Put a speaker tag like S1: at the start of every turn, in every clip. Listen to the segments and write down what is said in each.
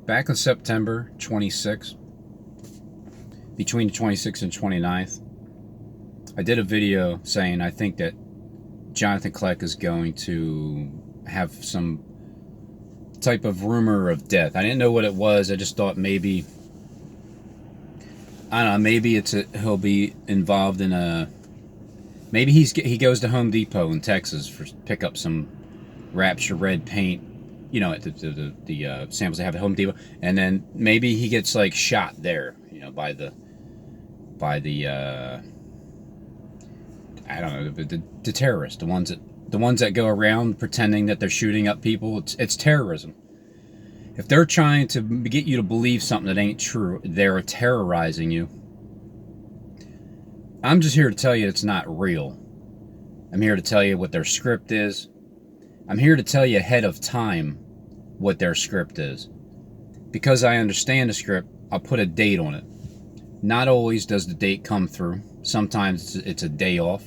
S1: back on September 26th, between the 26th and 29th, I did a video saying I think that Jonathan Kleck is going to have some type of rumor of death. I didn't know what it was. I just thought maybe, I don't know, maybe he'll be involved in maybe he goes to Home Depot in Texas for pick up some Rapture red paint, you know, at the samples they have at Home Depot, and then maybe he gets like shot there, you know, by the I don't know, the terrorists, the ones that go around pretending that they're shooting up people. It's terrorism. If they're trying to get you to believe something that ain't true, they're terrorizing you. I'm just here to tell you it's not real. I'm here to tell you what their script is. I'm here to tell you ahead of time what their script is. Because I understand the script, I'll put a date on it. Not always does the date come through. Sometimes it's a day off.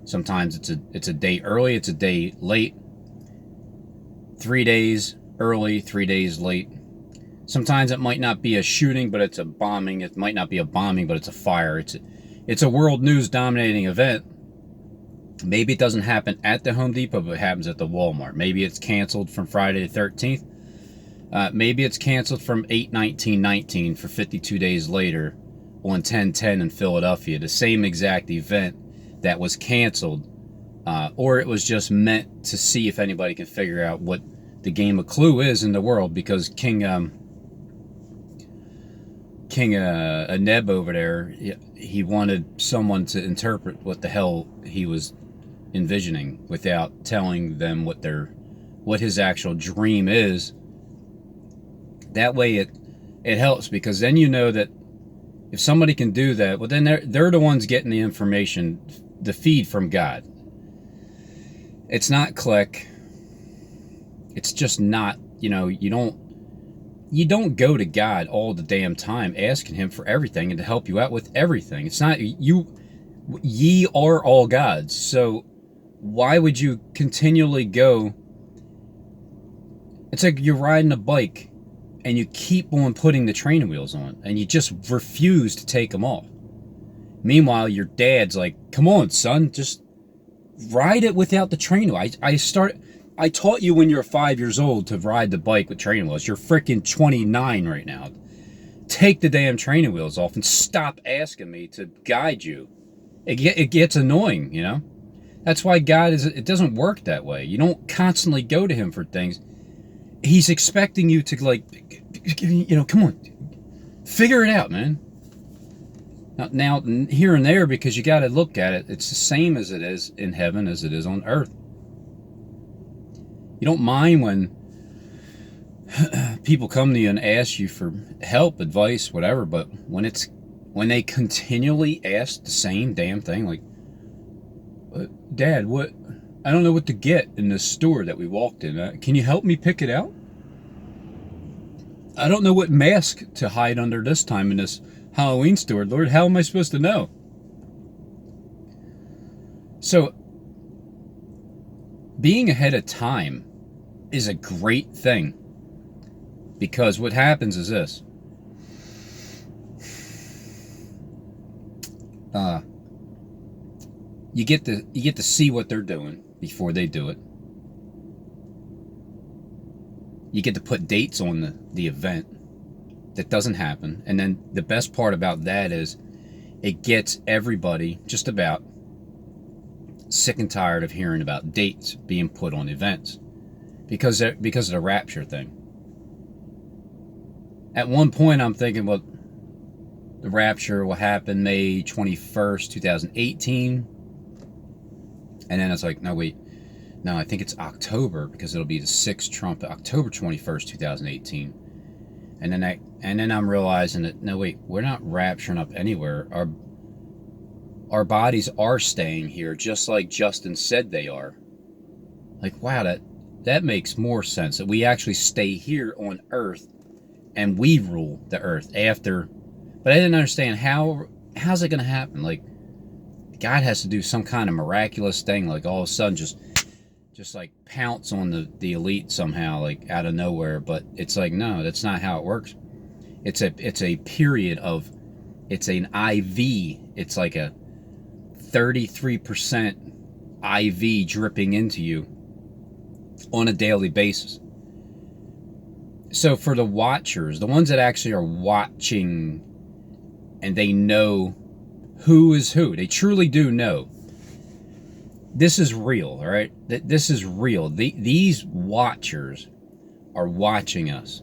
S1: Sometimes it's a day early, it's a day late. 3 days early, 3 days late. Sometimes it might not be a shooting, but it's a bombing. It might not be a bombing, but it's a fire. It's a world news dominating event. Maybe it doesn't happen at the Home Depot, but it happens at the Walmart. Maybe it's canceled from Friday the 13th. Maybe it's canceled from 8/19/19 for 52 days later on 10/10 in Philadelphia. The same exact event that was canceled. Or it was just meant to see if anybody can figure out what the game of Clue is in the world, because King Neb over there, he wanted someone to interpret what the hell he was envisioning without telling them what his actual dream is. That way it helps, because then you know that if somebody can do that, well, then they're the ones getting the information, the feed from God. It's not Kleck. It's just not, you know, you don't go to God all the damn time asking him for everything and to help you out with everything. It's not ye are all gods. So why would you continually go? It's like you're riding a bike and you keep on putting the training wheels on and you just refuse to take them off. Meanwhile, your dad's like, come on, son, just ride it without the training wheel. I taught you when you were 5 years old to ride the bike with training wheels. You're freaking 29 right now. Take the damn training wheels off and stop asking me to guide you. It gets annoying, you know? That's why God it doesn't work that way. You don't constantly go to him for things. He's expecting you to, like, you know, come on, figure it out, man. Now, here and there, because you got to look at it, it's the same as it is in heaven as it is on earth. You don't mind when people come to you and ask you for help, advice, whatever, but when they continually ask the same damn thing, like, Dad, I don't know what to get in this store that we walked in. Can you help me pick it out? I don't know what mask to hide under this time in this Halloween store. Lord, how am I supposed to know? So, being ahead of time is a great thing, because what happens is this. You get to see what they're doing before they do it. You get to put dates on the event that doesn't happen. And then the best part about that is it gets everybody just about sick and tired of hearing about dates being put on events because of the rapture thing. At one point I'm thinking, well, the rapture will happen May 21st, 2018. And then it's like, no, wait. No, I think it's October, because it'll be the 6th trumpet, October 21st, 2018. And then I'm realizing that, no, wait, we're not rapturing up anywhere. Our bodies are staying here, just like Justin said they are. Like, wow, that makes more sense, that we actually stay here on Earth and we rule the Earth after. But I didn't understand how's it going to happen? Like, God has to do some kind of miraculous thing, like all of a sudden just just like pounce on the elite somehow, like out of nowhere. But it's like, no, that's not how it works. It's a period of, it's an IV. It's like a 33% IV dripping into you on a daily basis. So for the watchers, the ones that actually are watching and they know who is who, they truly do know. This is real, all right? This is real. These watchers are watching us.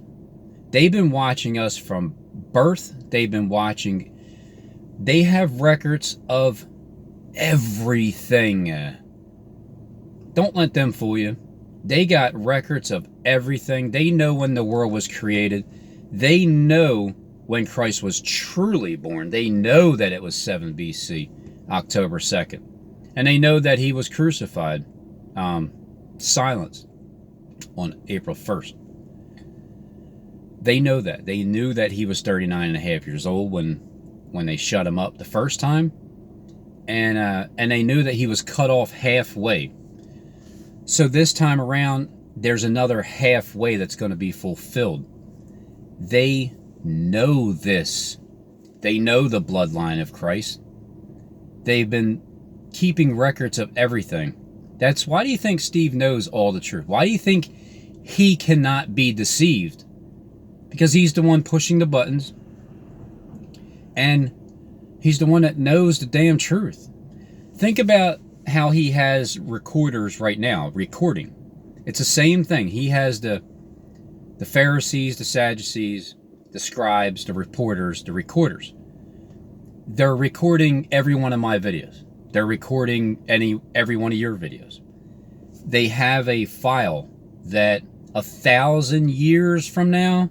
S1: They've been watching us from birth. They've been watching. They have records of everything. Don't let them fool you. They got records of everything. They know when the world was created. They know when Christ was truly born. They know that it was 7 BC, October 2nd. And they know that he was crucified, silenced, on April 1st. They know that. They knew that he was 39 and a half years old when they shut him up the first time. And they knew that he was cut off halfway. So this time around, there's another halfway that's going to be fulfilled. They know this. They know the bloodline of Christ. They've been keeping records of everything. That's why do you think Steve knows all the truth? Why do you think he cannot be deceived? Because he's the one pushing the buttons. And he's the one that knows the damn truth. Think about how he has recorders right now, recording. It's the same thing. He has the Pharisees, the Sadducees, the scribes, the reporters, the recorders. They're recording every one of my videos. They're recording every one of your videos. They have a file that 1,000 years from now,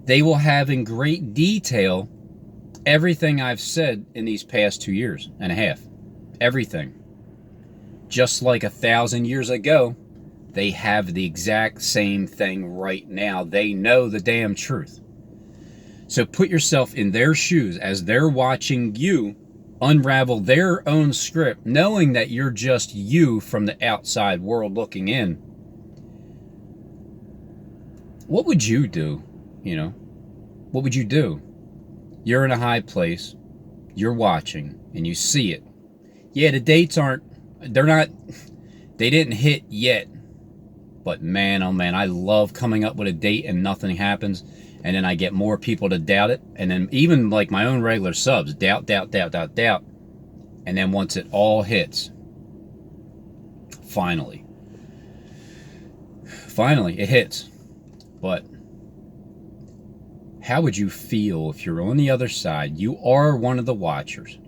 S1: they will have in great detail everything I've said in these past 2 years and a half. Everything. Just like 1,000 years ago, they have the exact same thing right now. They know the damn truth. So put yourself in their shoes as they're watching you unravel their own script, knowing that you're just you from the outside world looking in. What would you do? You know, what would you do? You're in a high place, you're watching, and you see it. Yeah, the dates they didn't hit yet. But man, oh man, I love coming up with a date and nothing happens. And then I get more people to doubt it. And then even like my own regular subs, doubt. And then once it all hits, finally it hits. But how would you feel if you're on the other side? You are one of the watchers.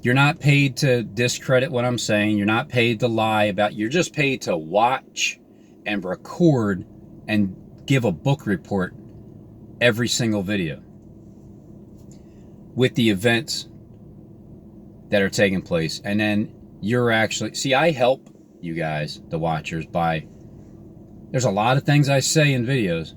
S1: You're not paid to discredit what I'm saying. You're not paid to lie about. You're just paid to watch and record and give a book report every single video with the events that are taking place. And then you're actually, see, I help you guys, the watchers, by, there's a lot of things I say in videos.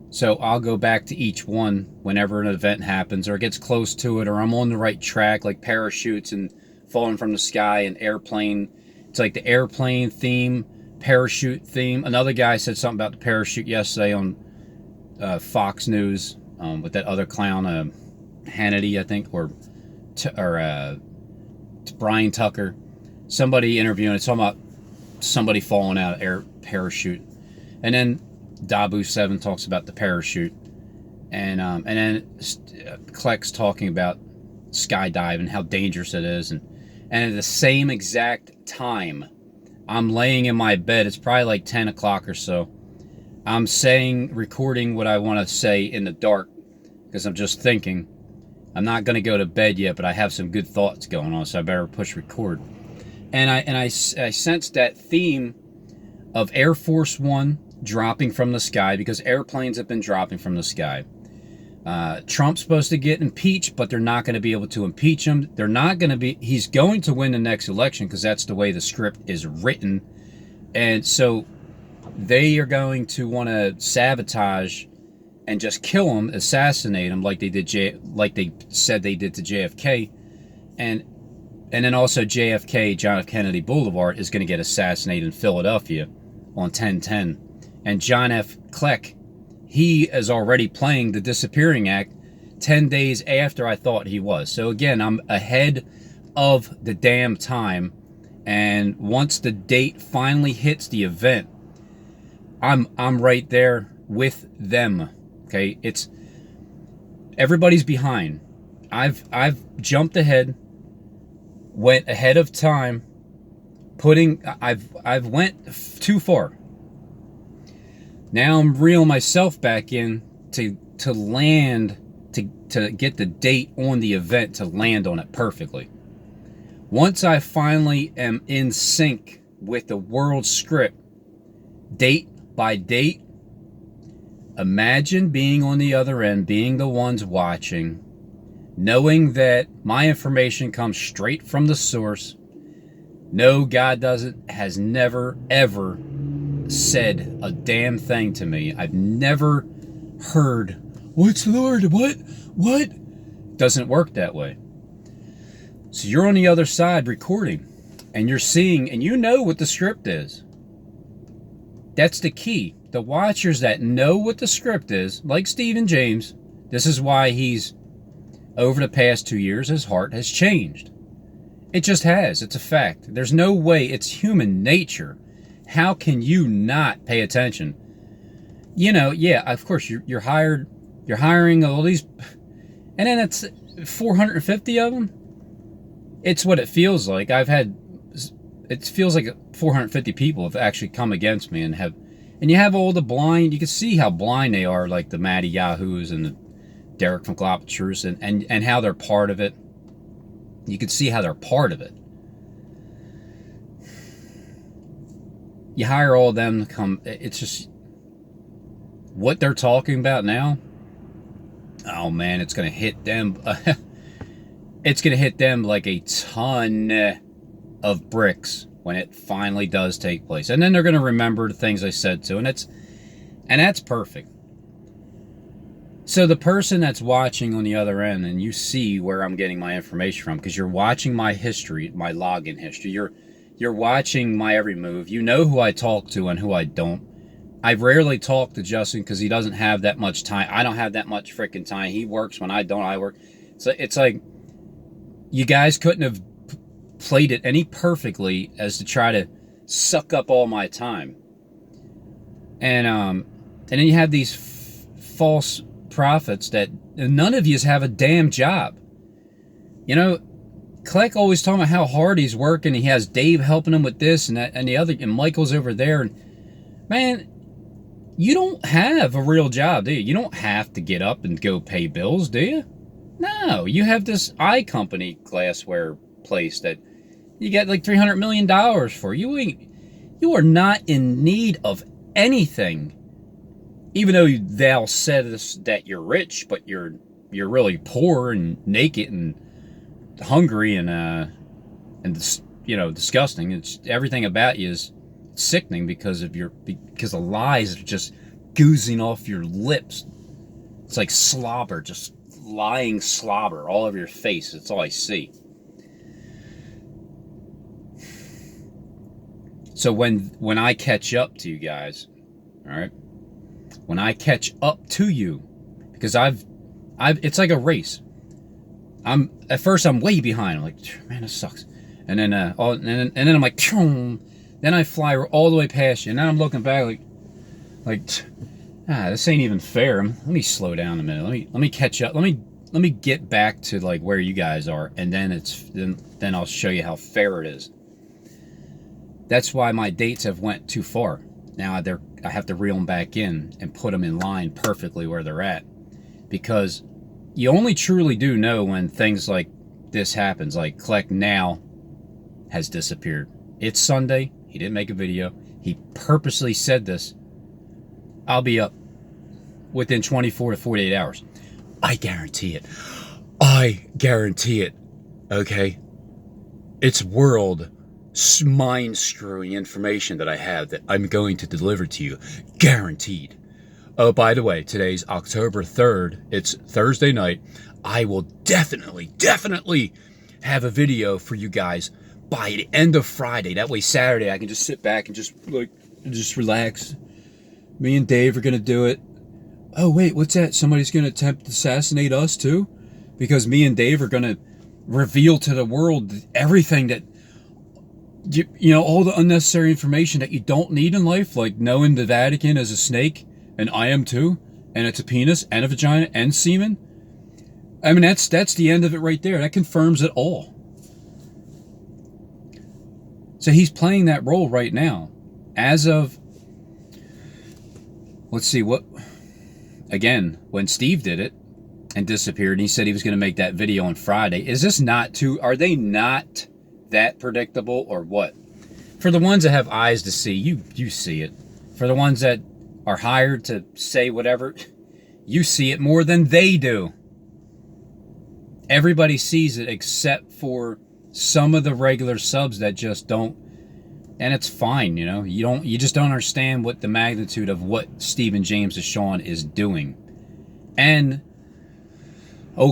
S1: So I'll go back to each one whenever an event happens or it gets close to it, or I'm on the right track, like parachutes and falling from the sky and airplane. It's like the airplane theme, parachute theme. Another guy said something about the parachute yesterday on Fox News with that other clown, Hannity, I think, or Brian Tucker. Somebody interviewing, it's talking about somebody falling out of air parachute. And then Dabu 7 talks about the parachute, and then Kleck's talking about skydiving, how dangerous it is, and at the same exact time, I'm laying in my bed. It's probably like 10 o'clock or so. I'm recording what I want to say in the dark because I'm just thinking. I'm not going to go to bed yet, but I have some good thoughts going on, so I better push record. And I sensed that theme of Air Force One dropping from the sky, because airplanes have been dropping from the sky. Trump's supposed to get impeached, but they're not going to be able to impeach him. He's going to win the next election because that's the way the script is written. And so they are going to want to sabotage and just kill him, assassinate him like they said they did to JFK. And And then also JFK, John F. Kennedy Boulevard, is going to get assassinated in Philadelphia on 10/10. And John F. Kleck, he is already playing the disappearing act 10 days after I thought he was. So again, I'm ahead of the damn time. And once the date finally hits the event, I'm right there with them. Okay, it's everybody's behind. I've jumped ahead, went ahead of time, I've went too far. Now I'm reeling myself back in to land, to get the date on the event, to land on it perfectly. Once I finally am in sync with the world script, date by date, imagine being on the other end, being the ones watching, knowing that my information comes straight from the source. No, God has never, ever said a damn thing to me. I've never heard, "What's Lord? What?" Doesn't work that way. So you're on the other side recording, and you're seeing, and you know what the script is. That's the key. The watchers that know what the script is, like Stephen James, this is why he's, over the past 2 years, his heart has changed. It just has. It's a fact. There's no way. It's human nature. How can you not pay attention? You know, yeah, of course, you're hiring all these, and then it's 450 of them. It's what it feels like. It feels like 450 people have actually come against me and you have all the blind, you can see how blind they are, like the Matty Yahoos and the Derek from Glopachers, and how they're part of it. You can see how they're part of it. You hire all of them to come, it's just, what they're talking about now, oh man, it's going to hit them. It's going to hit them like a ton of bricks when it finally does take place. And then they're going to remember the things I said to, and that's perfect. So the person that's watching on the other end, and you see where I'm getting my information from, because you're watching my history, my login history. You're watching my every move. You know who I talk to and who I don't. I rarely talk to Justin because he doesn't have that much time. I don't have that much freaking time. He works when I don't. I work. So it's like, you guys couldn't have played it any perfectly as to try to suck up all my time. And then you have these false prophets that none of yous have a damn job. You know, Kleck always talking about how hard he's working. He has Dave helping him with this and that and the other, and Michael's over there. And man, you don't have a real job, do you? You don't have to get up and go pay bills, do you? No, you have this iCompany glassware place that you get like $300 million for. You are not in need of anything. Even though thou saidst that you're rich, but you're really poor and naked and hungry and disgusting. It's everything about you is sickening because the lies are just oozing off your lips. It's like slobber, just lying slobber all over your face. That's all I see. So when I catch up to you guys, all right, when I catch up to you, because I've it's like a race. At first I'm way behind. I'm like, man, this sucks. And then and then I'm like, then I fly all the way past you, and then I'm looking back like, this ain't even fair. Let me slow down a minute. Let me catch up. Let me get back to like where you guys are, and then I'll show you how fair it is. That's why my dates have went too far. Now I have to reel them back in and put them in line perfectly where they're at, because you only truly do know when things like this happens. Like Kleck now has disappeared. It's Sunday. He didn't make a video. He purposely said this. I'll be up within 24 to 48 hours. I guarantee it. I guarantee it. Okay? It's world mind-screwing information that I have that I'm going to deliver to you. Guaranteed. Oh, by the way, today's October 3rd. It's Thursday night. I will definitely have a video for you guys by the end of Friday. That way Saturday I can just sit back and just relax. Me and Dave are going to do it. Oh, wait, what's that? Somebody's going to attempt to assassinate us too? Because me and Dave are going to reveal to the world everything that, you know, all the unnecessary information that you don't need in life, like knowing the Vatican is a snake, and I am too, and it's a penis and a vagina and semen. I mean, that's the end of it right there. That confirms it all. So he's playing that role right now. As of, let's see, again, when Steve did it and disappeared, and he said he was going to make that video on Friday, is this not too, are they not that predictable or what? For the ones that have eyes to see, you see it. For the ones that are hired to say whatever, you see it more than they do. Everybody sees it except for some of the regular subs that just don't, and it's fine, you know. You just don't understand what the magnitude of what Stephen James DeShawn is doing. And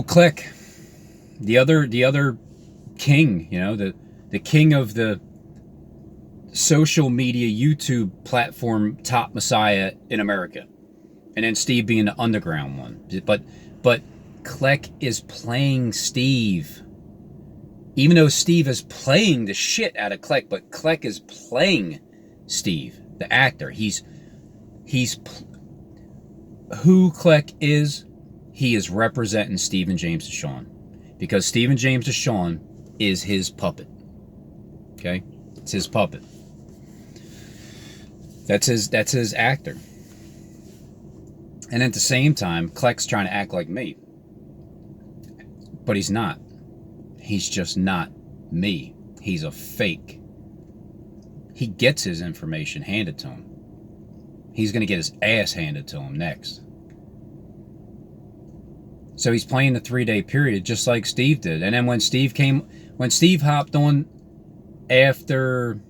S1: Click, the other king, you know, the king of the social media YouTube platform top messiah in America. And then Steve being the underground one. But Kleck is playing Steve. Even though Steve is playing the shit out of Kleck, but Kleck is playing Steve, the actor. Who Kleck is, he is representing Stephen James DeShawn. Because Stephen James DeShawn is his puppet. Okay? It's his puppet. That's his actor. And at the same time, Kleck's trying to act like me. But he's not. He's just not me. He's a fake. He gets his information handed to him. He's going to get his ass handed to him next. So he's playing the 3-day period just like Steve did. And then when Steve hopped on after,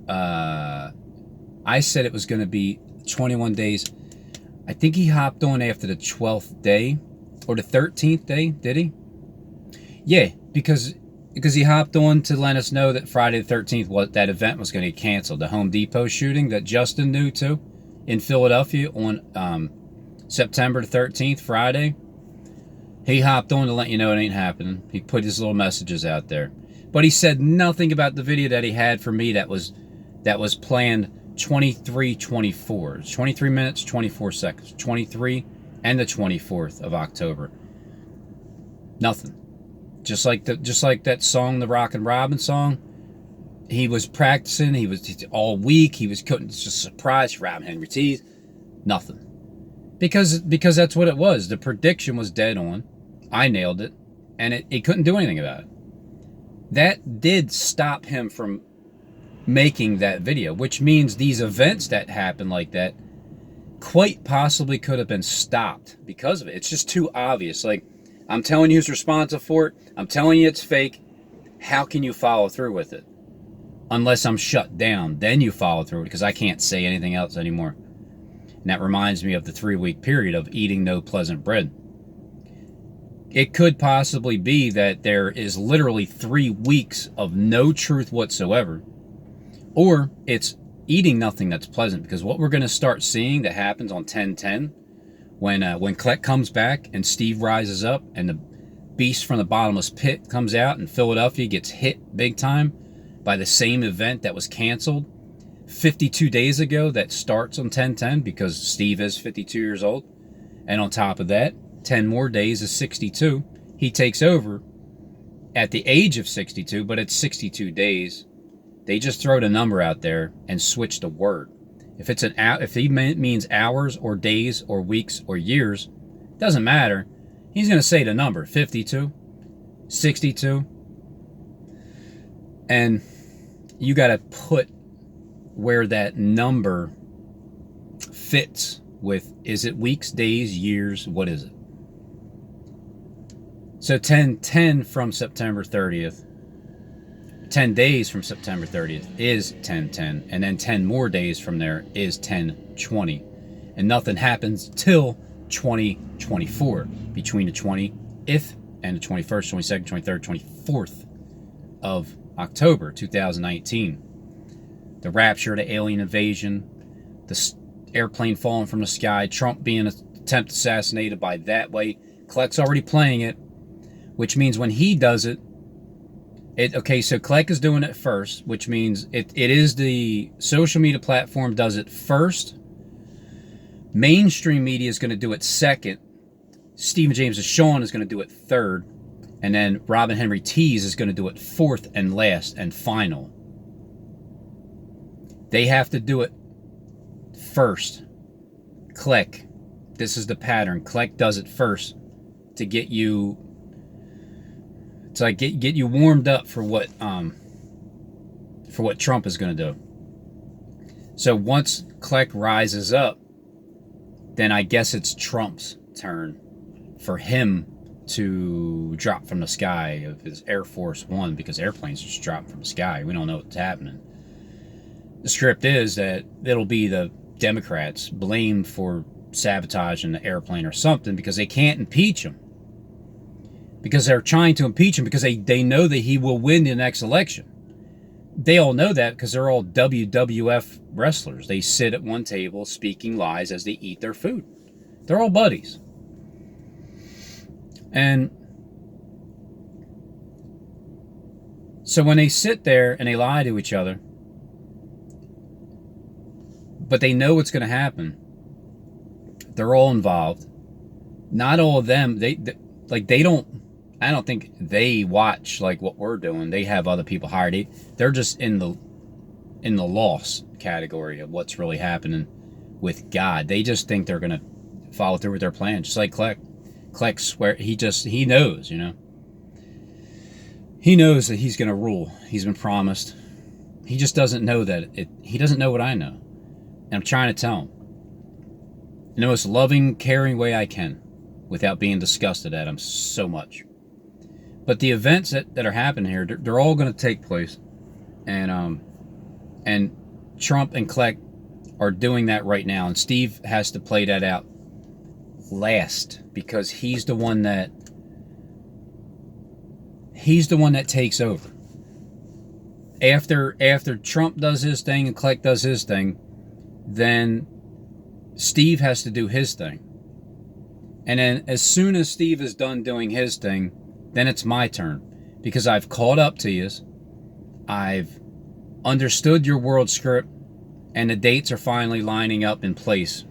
S1: I said it was going to be 21 days. I think he hopped on after the 12th day or the 13th day, did he? Yeah, because he hopped on to let us know that Friday the 13th, that event was going to get canceled. The Home Depot shooting that Justin knew too in Philadelphia on September the 13th, Friday. He hopped on to let you know it ain't happening. He put his little messages out there. But he said nothing about the video that he had for me that was planned 23:24. It's 23 minutes, 24 seconds. 23 and the 24th of October. Nothing. Just like that song, the Rockin' Robin song. He was practicing. He was all week. He was cutting. It's just a surprise for Robin Henry Tees. Nothing. Because that's what it was. The prediction was dead on. I nailed it. And it couldn't do anything about it. That did stop him from making that video, which means these events that happen like that quite possibly could have been stopped because of it. It's just too obvious. Like, I'm telling you who's responsible for it. I'm telling you it's fake. How can you follow through with it? Unless I'm shut down, then you follow through because I can't say anything else anymore. And that reminds me of the 3-week period of eating no pleasant bread. It could possibly be that there is literally 3 weeks of no truth whatsoever. Or it's eating nothing that's pleasant, because what we're going to start seeing that happens on 10/10, when Kleck comes back and Steve rises up and the beast from the bottomless pit comes out and Philadelphia gets hit big time by the same event that was canceled 52 days ago that starts on 10/10 because Steve is 52 years old. And on top of that, 10 more days is 62. He takes over at the age of 62, but it's 62 days. They just throw the number out there and switch the word. If he means hours or days or weeks or years, doesn't matter. He's going to say the number 52, 62. And you got to put where that number fits with, is it weeks, days, years, what is it? So 10/10 from September 30th, 10 days from September 30th is 10/10, and then 10 more days from there is 10/20, and nothing happens till 2024, between the 20th and the 21st, 22nd, 23rd, 24th of October 2019. The rapture, the alien invasion, the airplane falling from the sky, Trump being attempted assassinated by that way. Kleck's already playing it, which means when he does it, okay, so Kleck is doing it first, which means it is the social media platform does it first. Mainstream media is going to do it second. Stephen James DeShawn is going to do it third. And then Robin Henry Tees is going to do it fourth and last and final. They have to do it first. Kleck. This is the pattern. Kleck does it first to get you get you warmed up for what Trump is going to do. So once Kleck rises up, then I guess it's Trump's turn for him to drop from the sky of his Air Force One, because airplanes just drop from the sky. We don't know what's happening. The script is that it'll be the Democrats blamed for sabotaging the airplane or something, because they can't impeach him. Because they're trying to impeach him because they know that he will win the next election. They all know that because they're all WWF wrestlers. They sit at one table speaking lies as they eat their food. They're all buddies. And so when they sit there and they lie to each other, but they know what's going to happen, they're all involved. Not all of them, I don't think they watch like what we're doing. They have other people hired. They're just in the loss category of what's really happening with God. They just think they're going to follow through with their plan, just like Kleck. Kleck swear he knows, He knows that he's going to rule. He's been promised. He just doesn't know he doesn't know what I know. And I'm trying to tell him in the most loving, caring way I can without being disgusted at him so much. But the events that are happening here, they're all going to take place. And Trump and Kleck are doing that right now. And Steve has to play that out last, because he's the one that takes over. After Trump does his thing and Kleck does his thing, then Steve has to do his thing. And then as soon as Steve is done doing his thing, then it's my turn, because I've caught up to you. I've understood your world script, and the dates are finally lining up in place.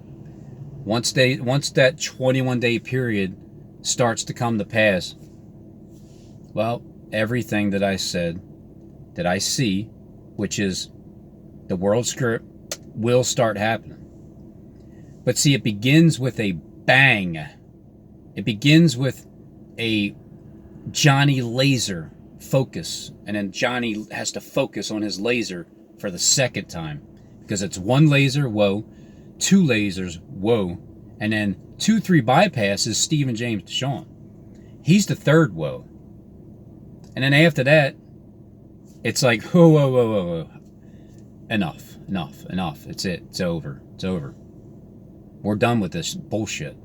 S1: Once that 21-day period starts to come to pass, well, everything that I said, that I see, which is the world script, will start happening. But see, it begins with a bang. It begins with a Johnny laser focus, and then Johnny has to focus on his laser for the second time, because it's one laser, whoa, two lasers, whoa, and then 2-3 bypasses Stephen James DeShawn. He's the third whoa. And then after that, it's like, whoa. Enough. It's it. It's over. We're done with this bullshit.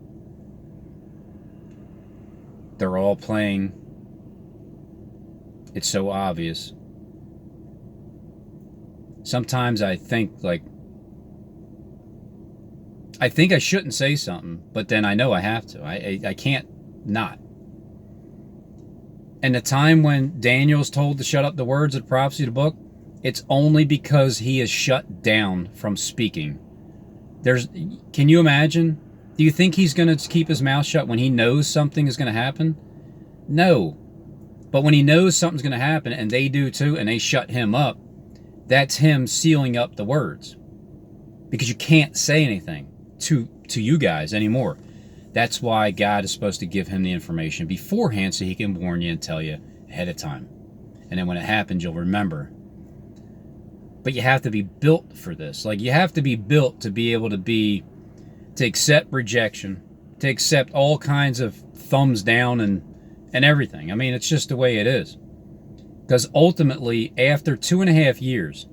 S1: They're all playing. It's so obvious. Sometimes I think I shouldn't say something, but then I know I have to. I can't not. And the time when Daniel's told to shut up the words of the prophecy of the book, it's only because he is shut down from speaking. Can you imagine? Do you think he's going to keep his mouth shut when he knows something is going to happen? No. But when he knows something's going to happen, and they do too, and they shut him up, that's him sealing up the words. Because you can't say anything to you guys anymore. That's why God is supposed to give him the information beforehand, so he can warn you and tell you ahead of time. And then when it happens, you'll remember. But you have to be built for this. You have to be built to be able to accept rejection, to accept all kinds of thumbs down and everything. I mean, it's just the way it is. Because ultimately, after 2.5 years,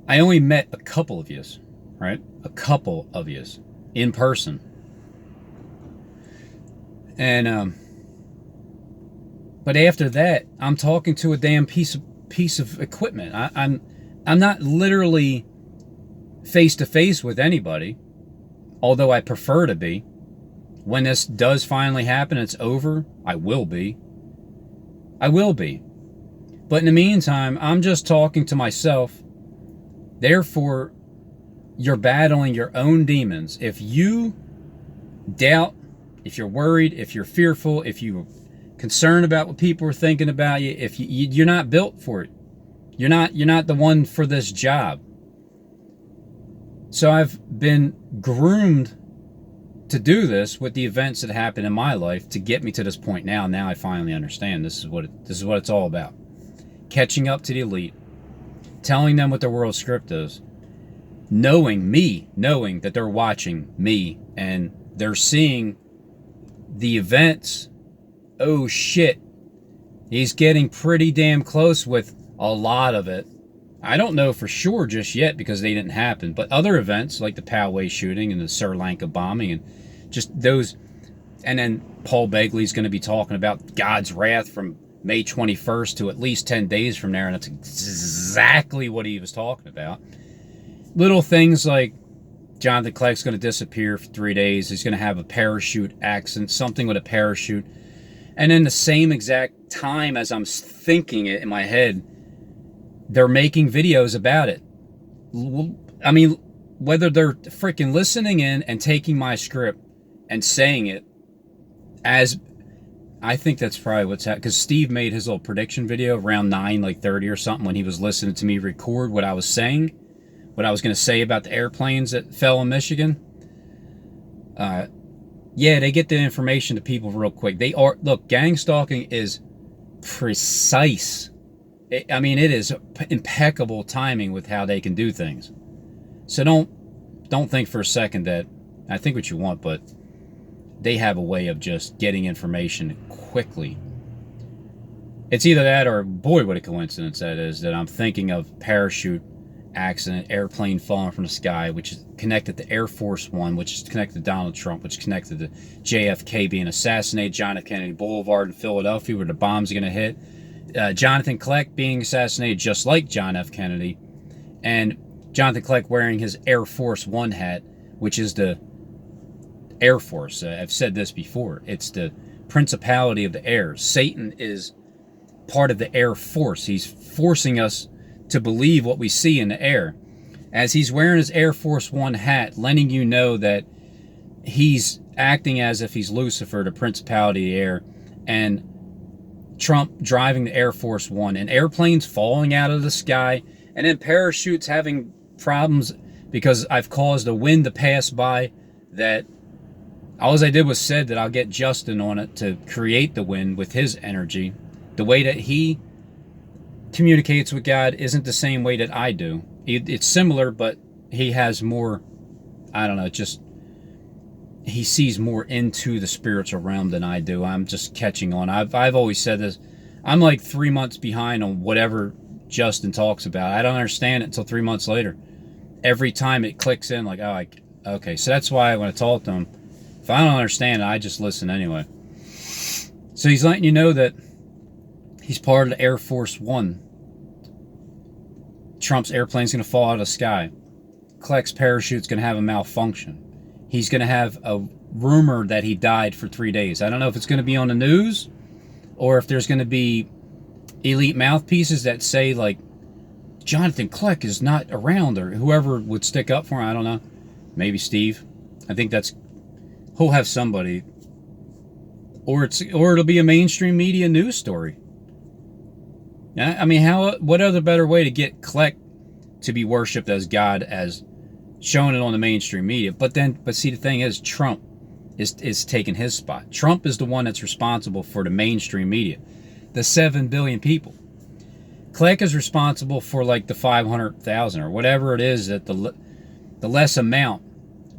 S1: I only met a couple of yous, right? A couple of yous in person. And but after that, I'm talking to a damn piece of equipment. I'm not literally face to face with anybody, although I prefer to be. When this does finally happen, it's over, I will be. I will be. But in the meantime, I'm just talking to myself. Therefore, you're battling your own demons. If you doubt, if you're worried, if you're fearful, if you're concerned about what people are thinking about you, if you're not built for it. You're not the one for this job. So I've been groomed to do this with the events that happened in my life to get me to this point now. Now I finally understand this is what it's all about. Catching up to the elite, telling them what their world script is, knowing that they're watching me and they're seeing the events. Oh shit, he's getting pretty damn close with a lot of it. I don't know for sure just yet because they didn't happen, but other events like the Poway shooting and the Sri Lanka bombing and just those, and then Paul Begley's going to be talking about God's wrath from May 21st to at least 10 days from there, and that's exactly what he was talking about. Little things like Jonathan Kleck's going to disappear for 3 days. He's going to have a parachute accident, something with a parachute. And in the same exact time as I'm thinking it in my head, they're making videos about it. I mean, whether they're freaking listening in and taking my script and saying it as, I think that's probably what's happening. Because Steve made his little prediction video around 9:30 or something when he was listening to me record what I was saying, what I was going to say about the airplanes that fell in Michigan. Yeah, they get the information to people real quick. Look, gang stalking is precise. I mean, it is impeccable timing with how they can do things. So don't think for a second that I think what you want, but they have a way of just getting information quickly. It's either that or, boy, what a coincidence that is, that I'm thinking of parachute accident, airplane falling from the sky, which is connected to Air Force One, which is connected to Donald Trump, which is connected to JFK being assassinated, John F. Kennedy Boulevard in Philadelphia where the bombs are going to hit. Jonathan Kleck being assassinated just like John F. Kennedy, and Jonathan Kleck wearing his Air Force One hat, which is the Air Force. I've said this before. It's the principality of the air. Satan is part of the Air Force. He's forcing us to believe what we see in the air. As he's wearing his Air Force One hat, letting you know that he's acting as if he's Lucifer, the principality of the air, and Trump driving the Air Force One, and airplanes falling out of the sky, and then parachutes having problems because I've caused a wind to pass by that all I did was said that I'll get Justin on it to create the wind with his energy. The way that he communicates with God isn't the same way that I do. It's similar, but he has more, I don't know, just he sees more into the spiritual realm than I do. I'm just catching on. I've always said this. I'm like 3 months behind on whatever Justin talks about. I don't understand it until 3 months later. Every time it clicks in, like, oh, okay. So that's why when I talk to him, if I don't understand it, I just listen anyway. So he's letting you know that he's part of the Air Force One. Trump's airplane's going to fall out of the sky. Kleck's parachute's going to have a malfunction. He's going to have a rumor that he died for 3 days. I don't know if it's going to be on the news or if there's going to be elite mouthpieces that say, like, Jonathan Kleck is not around, or whoever would stick up for him. I don't know. Maybe Steve. I think he'll have somebody. Or it'll be a mainstream media news story. Yeah, I mean, what other better way to get Kleck to be worshipped as God as showing it on the mainstream media? But see, the thing is, Trump is taking his spot. Trump is the one that's responsible for the mainstream media, the 7 billion people. Kleck is responsible for like the 500,000 or whatever it is, that the less amount,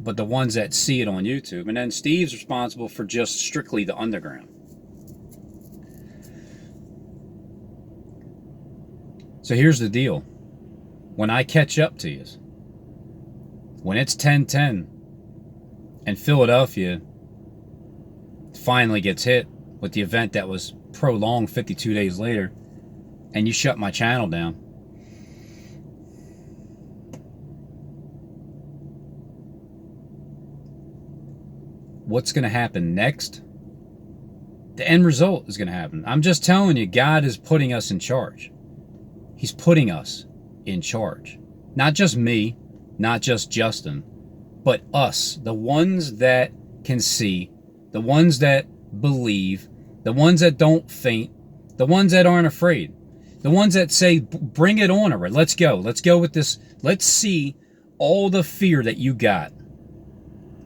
S1: but the ones that see it on YouTube. And then Steve's responsible for just strictly the underground. So here's the deal. When I catch up to you, when it's 10:10 and Philadelphia finally gets hit with the event that was prolonged 52 days later, and you shut my channel down. What's going to happen next? The end result is going to happen. I'm just telling you, God is putting us in charge. He's putting us in charge. Not just me, not just Justin, but us, the ones that can see, the ones that believe, the ones that don't faint, the ones that aren't afraid, the ones that say, bring it on already. Let's go. Let's go with this. Let's see all the fear that you got,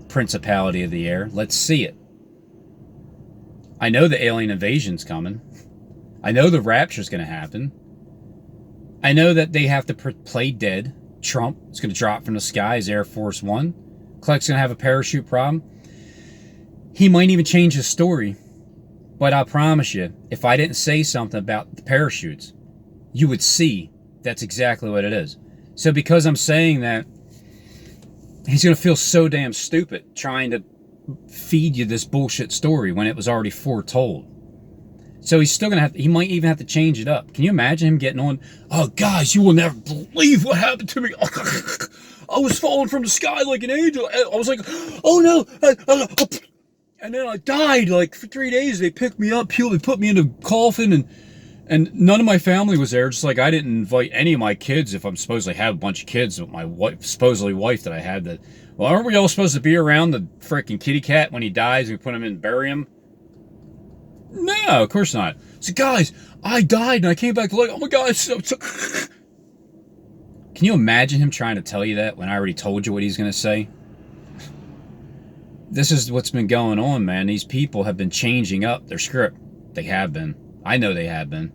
S1: principality of the air. Let's see it. I know the alien invasion's coming. I know the rapture's going to happen. I know that they have to play dead. Trump is going to drop from the sky as Air Force One. Clark's going to have a parachute problem. He might even change his story. But I promise you, if I didn't say something about the parachutes, you would see that's exactly what it is. So because I'm saying that, he's going to feel so damn stupid trying to feed you this bullshit story when it was already foretold. So he's still going to he might even have to change it up. Can you imagine him getting on, oh, guys, you will never believe what happened to me. I was falling from the sky like an angel. I was like, oh, no. And then I died like for 3 days. They picked me up, they put me in a coffin, and none of my family was there. Just like I didn't invite any of my kids. If I'm supposed to have a bunch of kids with my supposedly wife that I had, that, well, aren't we all supposed to be around the freaking kitty cat when he dies and we put him in and bury him? No, of course not. So guys, I died and I came back to life. Oh my God. Can you imagine him trying to tell you that when I already told you what he's going to say? This is what's been going on, man. These people have been changing up their script. They have been. I know they have been.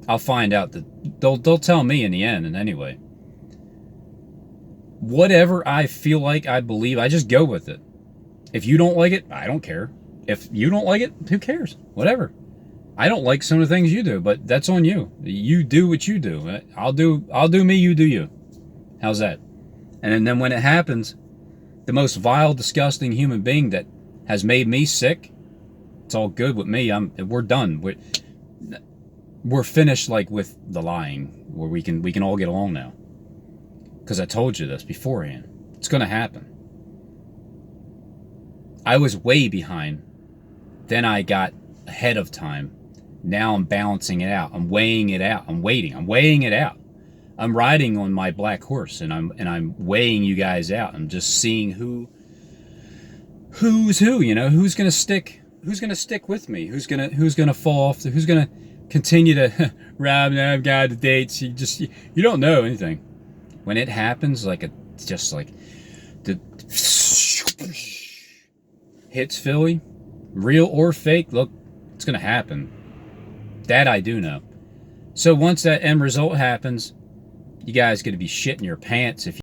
S1: I'll find out that they'll tell me in the end. And anyway, whatever I feel like, I believe, I just go with it. If you don't like it, I don't care. If you don't like it, who cares? Whatever. I don't like some of the things you do, but that's on you. You do what you do. I'll do me, you do you. How's that? And then when it happens, the most vile, disgusting human being that has made me sick, it's all good with me. We're done. We're finished, like, with the lying, where we can all get along now. Because I told you this beforehand. It's going to happen. I was way behind. Then I got ahead of time. Now I'm balancing it out. I'm weighing it out. I'm waiting. I'm weighing it out. I'm riding on my black horse, and I'm weighing you guys out. I'm just seeing who's who. You know, who's gonna stick with me? Who's gonna fall off? Who's gonna continue to Rob? Now I've got the dates. You don't know anything. When it happens, just like the hits Philly, real or fake. Look, it's gonna happen. That I do know. So once that end result happens, you guys going to be shitting your pants if